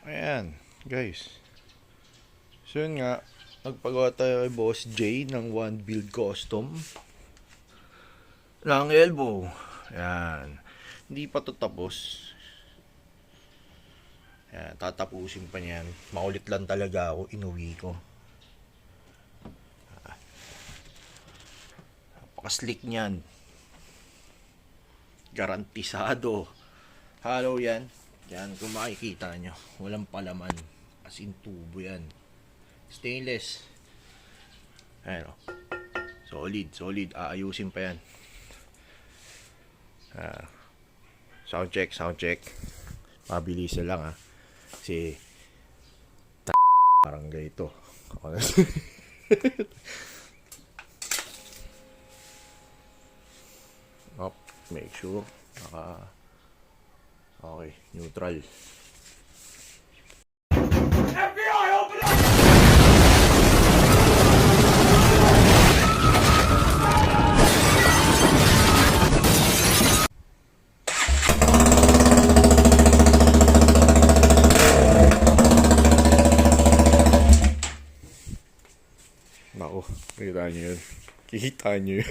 Ayan, guys. So yun nga, nagpagawa tayo kay Boss J ng one build custom ng elbow. Ayan. Hindi pa to tapos. Ayan, tatapusin pa niyan. Makulit lang talaga ako, inuwi ko. Napaka-slick niyan. Garantisado. Hollow yan. Yan, kung makikita nyo, walang palaman. As in tubo yan. Stainless. Ayan o. Solid. Aayusin pa yan. Sound check. Mabilis lang ha. Kasi parang ganito. Make sure okay, neutral. FBI, open up! Nako, kita nyo yun. Kikita nyo yun.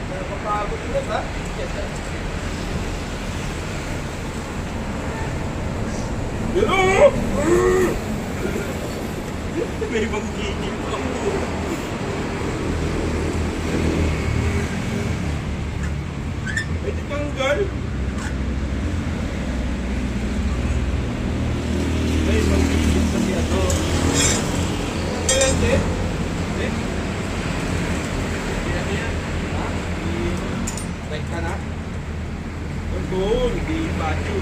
Napapagod ulit ha? Pero! May ibang gigil pa. May titanggal. May ibang gigil pa siya to. Tanggalan din. Ha? Right ka na? Doon, hindi bacho.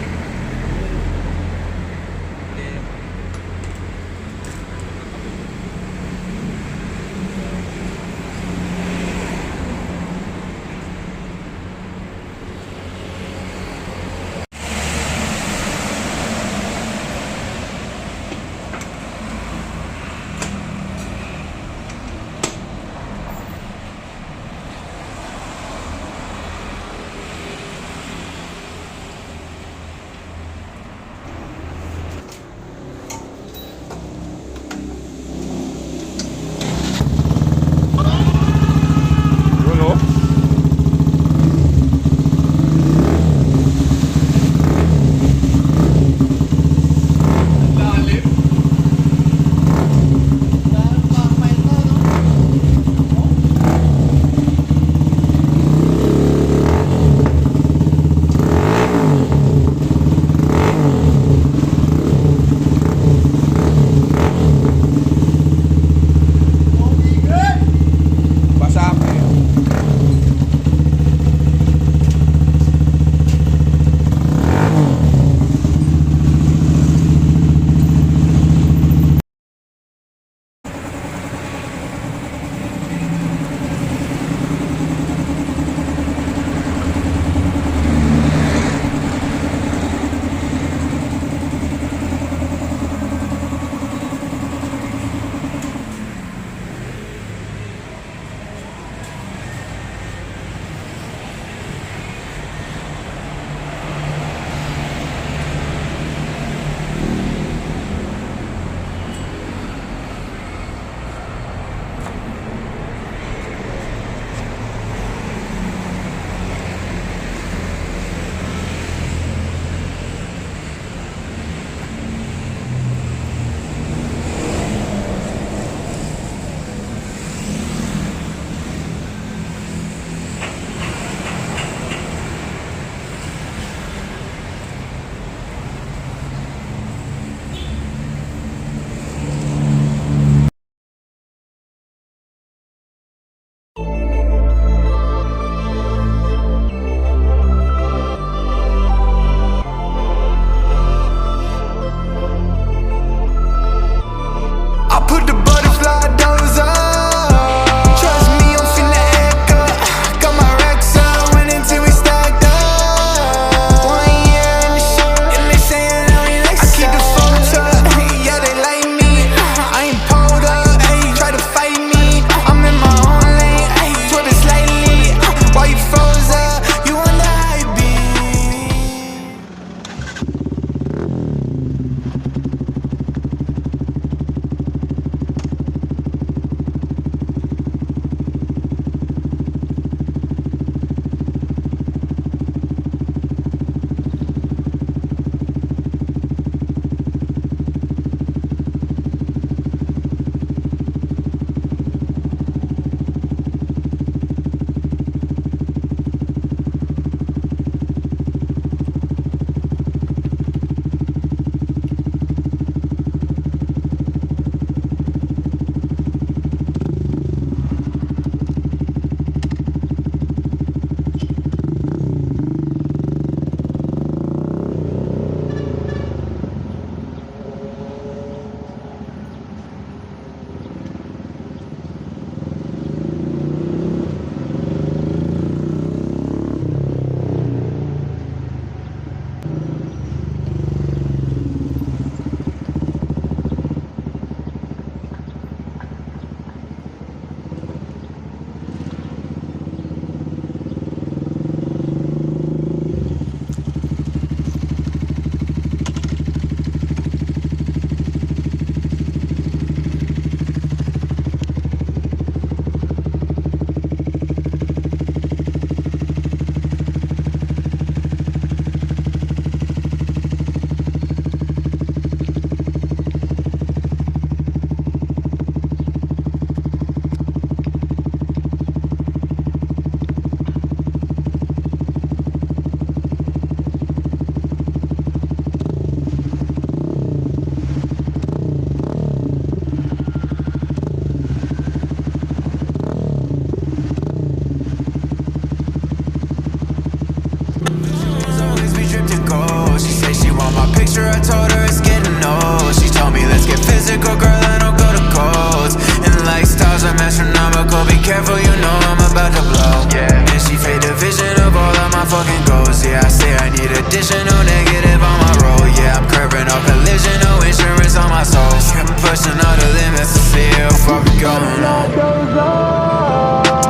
physical, girl, I don't go to codes. And like stars are astronomical, be careful, you know I'm about to blow. Yeah, and she fade the vision of all of my fucking goals. Yeah, I say I need additional negative on my road. Yeah, I'm curving, no collision, no insurance on my soul. I'm pushing all the limits to see how far we going on.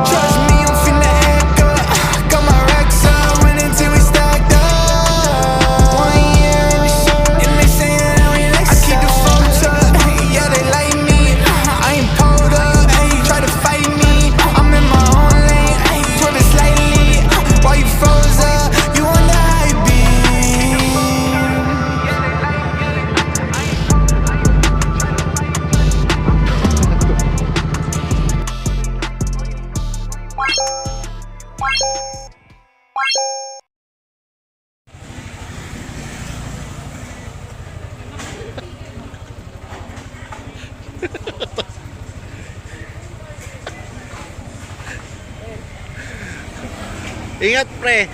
Trust me, I'm finna act up. Got my racks up, run until we stacked up. 1 year in the shit, and they say that I'm relaxed. I keep the phones up, yeah, they like me. I ain't pulled up, try to fight me. I'm in my own lane, put it slightly. While you froze up, you on the high beam. Ingat, pre.